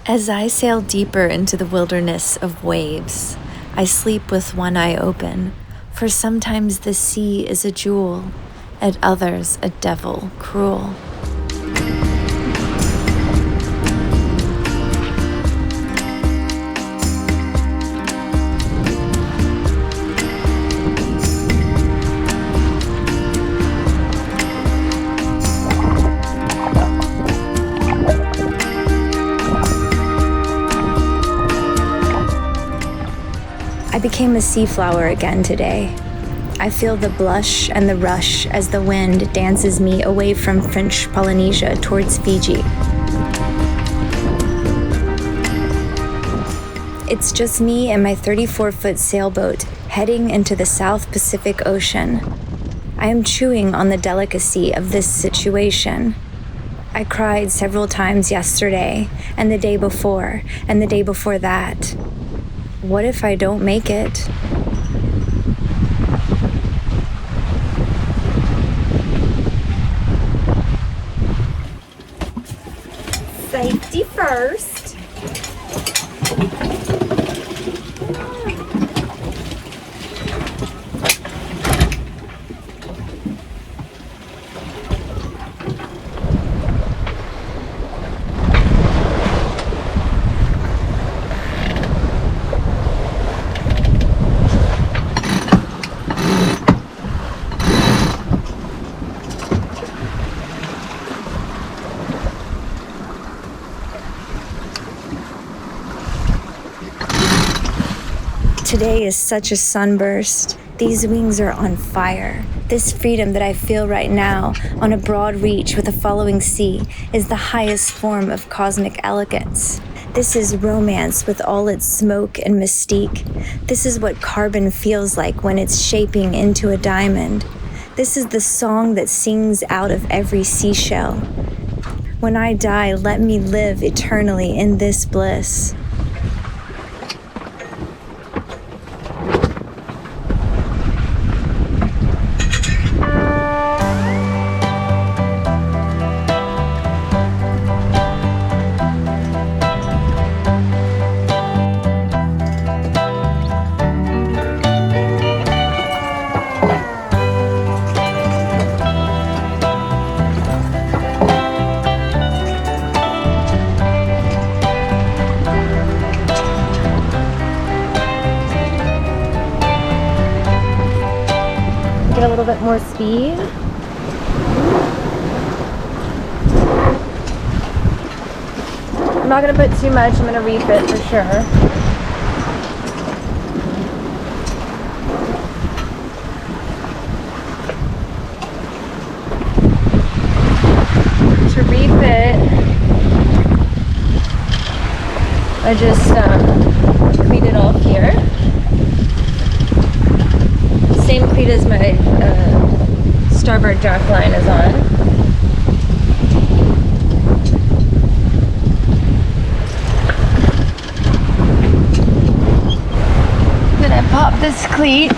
As I sail deeper into the wilderness of waves, I sleep with one eye open, for sometimes the sea is a jewel, at others a devil cruel. I became a sea flower again today. I feel the blush and the rush as the wind dances me away from French Polynesia towards Fiji. It's just me and my 34-foot sailboat heading into the South Pacific Ocean. I am chewing on the delicacy of this situation. I cried several times yesterday, and the day before, and the day before that. What if I don't make it? Safety first. Today is such a sunburst. These wings are on fire. This freedom that I feel right now on a broad reach with a following sea is the highest form of cosmic elegance. This is romance with all its smoke and mystique. This is what carbon feels like when it's shaping into a diamond. This is the song that sings out of every seashell. When I die, let me live eternally in this bliss. Get a little bit more speed. I'm not going to put too much, I'm going to reef it for sure. To reef it, I just cleat it off here. Same cleat as my starboard jack line is on. Then I pop this cleat.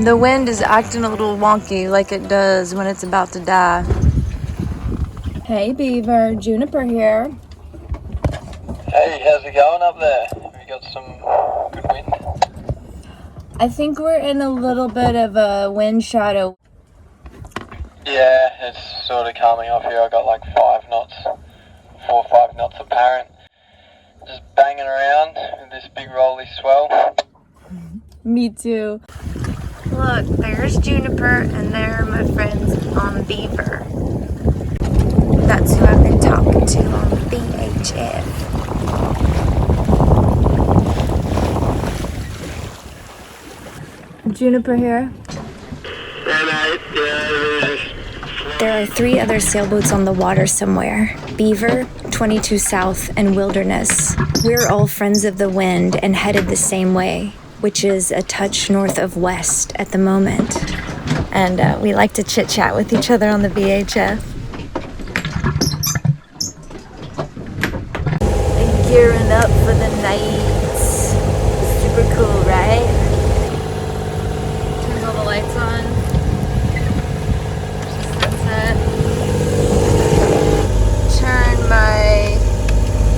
The wind is acting a little wonky like it does when it's about to die. Hey Beaver, Juniper here. Hey, how's it going up there? Have you got some good wind? I think we're in a little bit of a wind shadow. Yeah, it's sort of calming off here. I got like 5 knots, 4 or 5 knots apparent. Just banging around with this big rolly swell. Me too. Look, there's Juniper, and there are my friends on Beaver. That's who I've been talking to on VHF. Juniper here. There are 3 other sailboats on the water somewhere. Beaver, 22 South, and Wilderness. We're all friends of the wind and headed the same way, which is a touch north of west at the moment. And we like to chit-chat with each other on the VHF. And gearing up for the night. Super cool, right? Turns all the lights on. Sunset. Turn my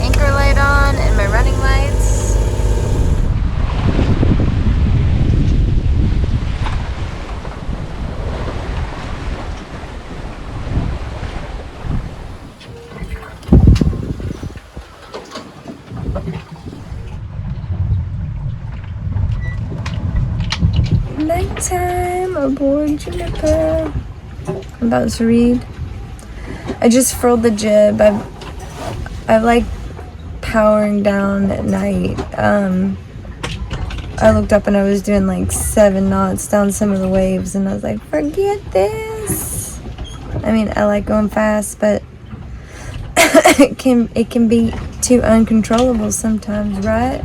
anchor light on and my running lights. Nighttime aboard Juniper. I'm about to read. I just furled the jib. I like powering down at night. I looked up and I was doing like 7 knots down some of the waves, and I was like, forget this. I mean, I like going fast, but it can be too uncontrollable sometimes, right?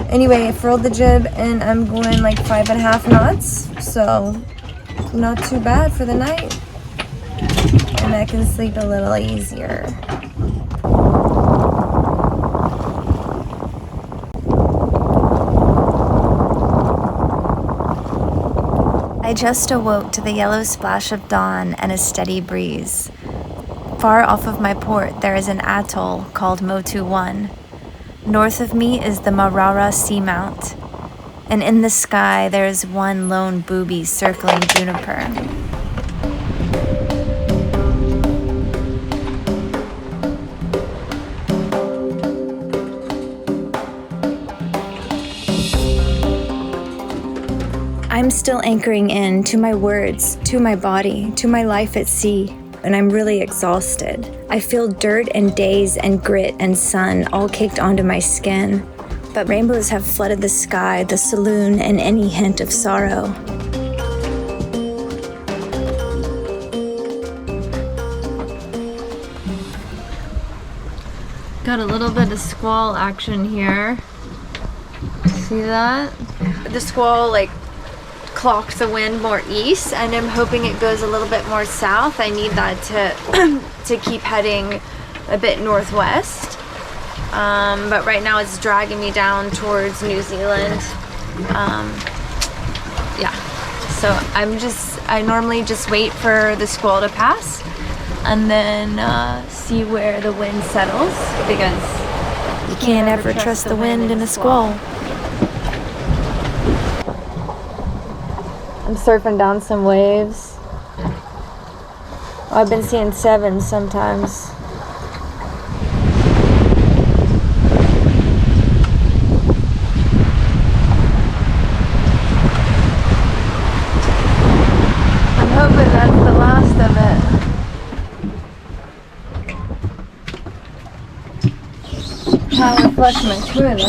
Anyway, I furled the jib and I'm going like 5.5 knots, so not too bad for the night. And I can sleep a little easier. I just awoke to the yellow splash of dawn and a steady breeze. Far off of my port, there is an atoll called Motu 1. North of me is the Marara Seamount, and in the sky there is one lone booby circling Juniper. I'm still anchoring in to my words, to my body, to my life at sea. And I'm really exhausted. I feel dirt and days and grit and sun all caked onto my skin. But rainbows have flooded the sky, the saloon, and any hint of sorrow. Got a little bit of squall action here. See that? The squall clocked the wind more east, and I'm hoping it goes a little bit more south. I need that to keep heading a bit northwest, but right now it's dragging me down towards New Zealand. Yeah, so I normally just wait for the squall to pass and then see where the wind settles, because you can't ever trust the wind in a squall. I'm surfing down some waves. I've been seeing 7 sometimes. I'm hoping that's the last of it. Power flush my toilet.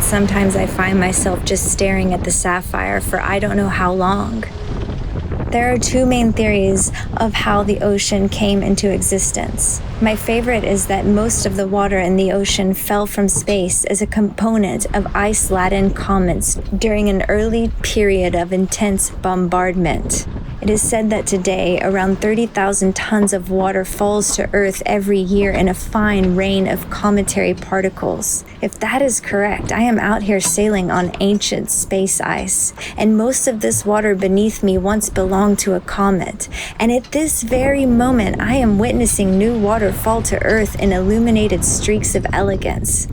Sometimes I find myself just staring at the sapphire for I don't know how long. There are 2 main theories of how the ocean came into existence. My favorite is that most of the water in the ocean fell from space as a component of ice-laden comets during an early period of intense bombardment. It is said that today, around 30,000 tons of water falls to Earth every year in a fine rain of cometary particles. If that is correct, I am out here sailing on ancient space ice, and most of this water beneath me once belonged to a comet. And at this very moment, I am witnessing new water fall to Earth in illuminated streaks of elegance.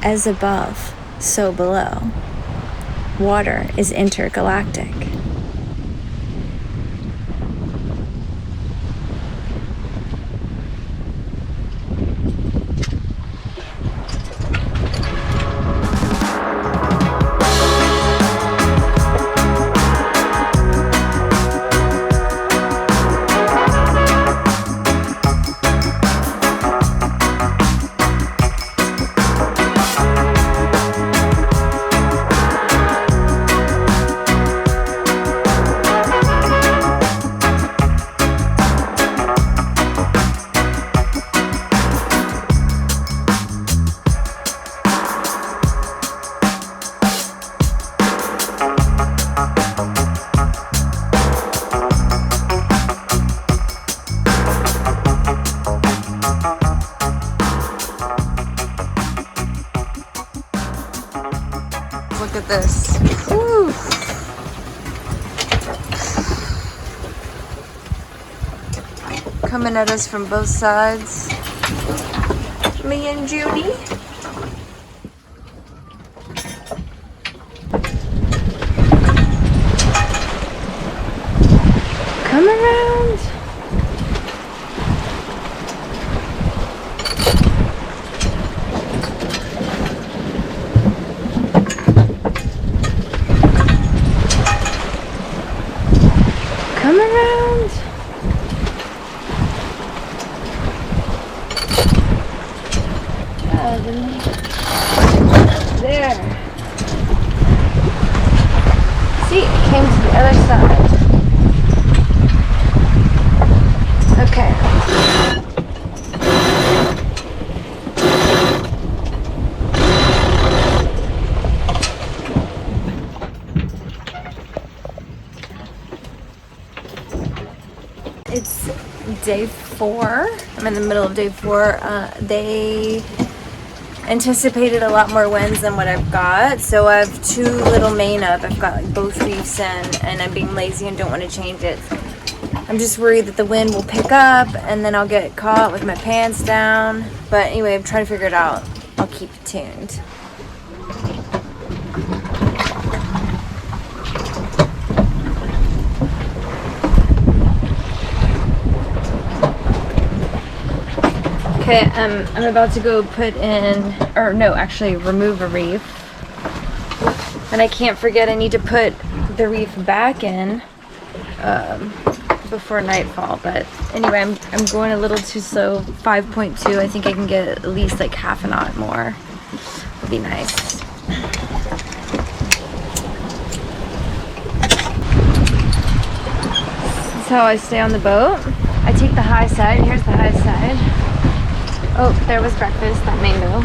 As above, so below. Water is intergalactic. coming at us from both sides. Me and Judy. Come around. Come around. There. See, it came to the other side. Okay. It's day 4. I'm in the middle of day 4. They anticipated a lot more winds than what I've got, so I have 2 little main up. I've got like both reefs in, and I'm being lazy and don't want to change it. I'm just worried that the wind will pick up and then I'll get caught with my pants down. But anyway, I'm trying to figure it out. I'll keep you tuned. Okay, I'm about to go put in, or no, actually remove a reef. And I can't forget I need to put the reef back in before nightfall. But anyway, I'm going a little too slow, 5.2. I think I can get at least like half a knot more. It'll be nice. This is how I stay on the boat. I take the high side. Here's the high side. Oh, there was breakfast, that mango.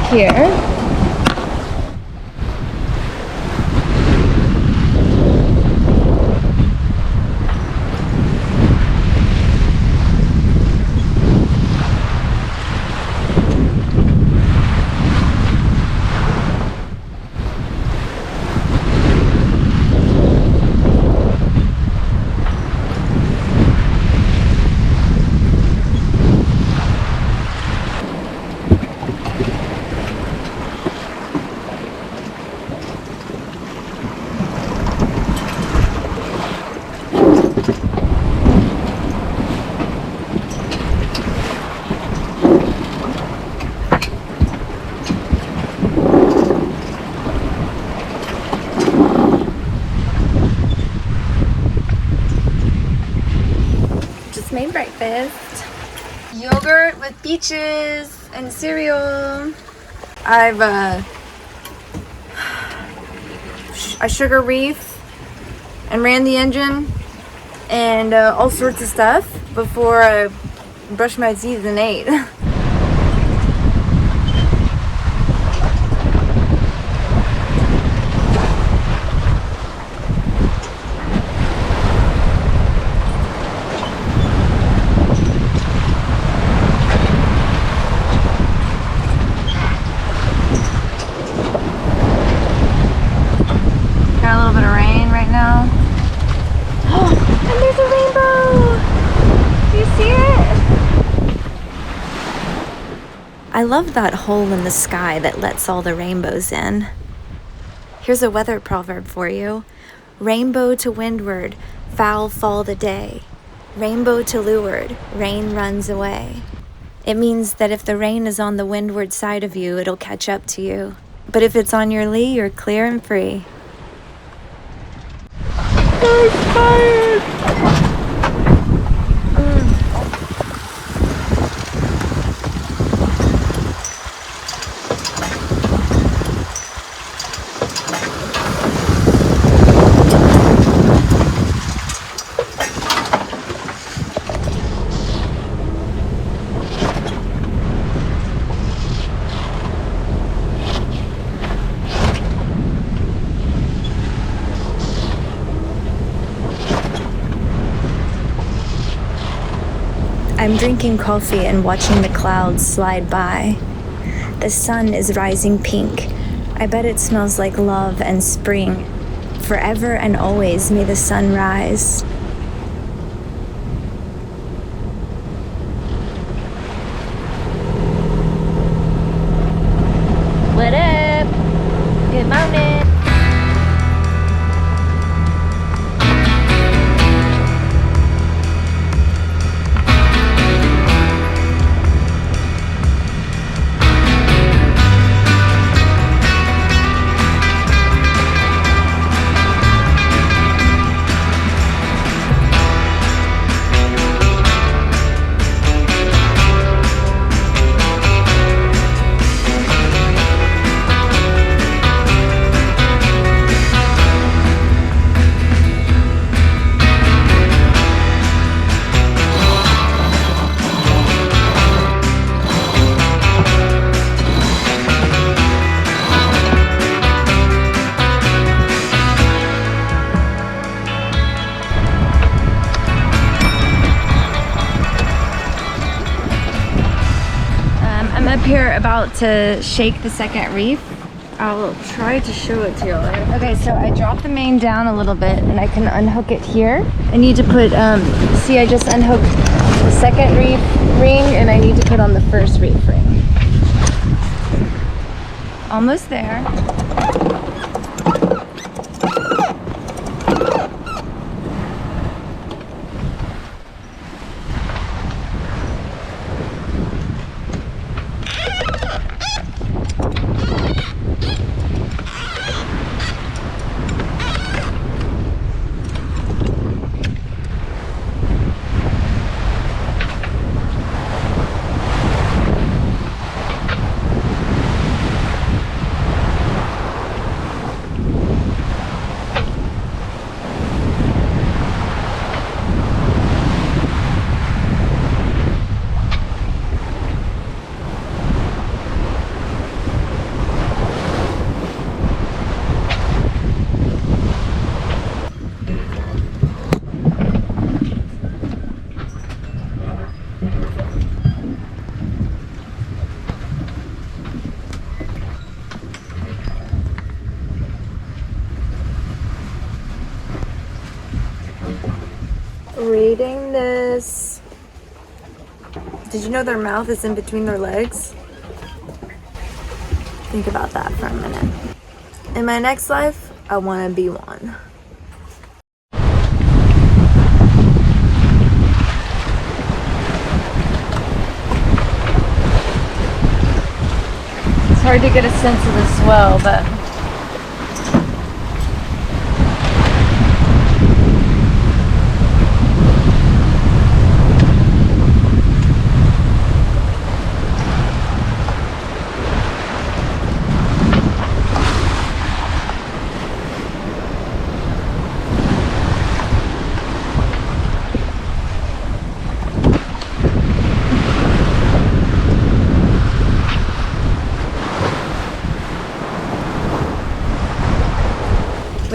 Here. Made breakfast. Yogurt with peaches and cereal. I sugar reef and ran the engine and all sorts of stuff before I brushed my teeth and ate. I love that hole in the sky that lets all the rainbows in. Here's a weather proverb for you. Rainbow to windward, foul fall the day. Rainbow to leeward, rain runs away. It means that if the rain is on the windward side of you, it'll catch up to you. But if it's on your lee, you're clear and free. I'm tired. I'm drinking coffee and watching the clouds slide by. The sun is rising pink. I bet it smells like love and spring. Forever and always may the sun rise. about to shake the second reef. I'll try to show it to you. Okay, so I dropped the main down a little bit and I can unhook it here. I need to put, see, I just unhooked the second reef ring and I need to put on the first reef ring. Almost there. Rating this. Did you know their mouth is in between their legs? Think about that for a minute. In my next life, I want to be one. It's hard to get a sense of the swell, but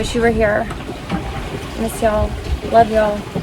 wish you were here. Miss y'all. Love y'all.